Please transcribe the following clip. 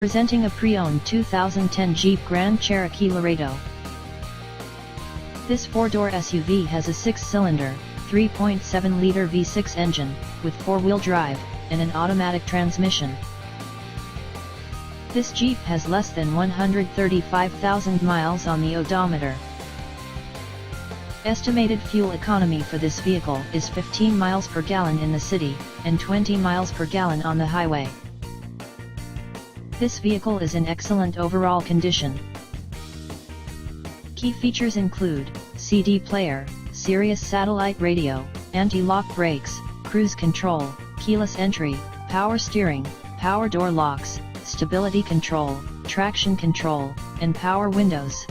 Presenting a pre-owned 2010 Jeep Grand Cherokee Laredo. This four-door SUV has a six-cylinder, 3.7-liter V6 engine, with four-wheel drive, and an automatic transmission. This Jeep has less than 135,000 miles on the odometer. Estimated fuel economy for this vehicle is 15 miles per gallon in the city, and 20 miles per gallon on the highway. This vehicle is in excellent overall condition. Key features include CD player, Sirius satellite radio, anti-lock brakes, cruise control, keyless entry, power steering, power door locks, stability control, traction control, and power windows.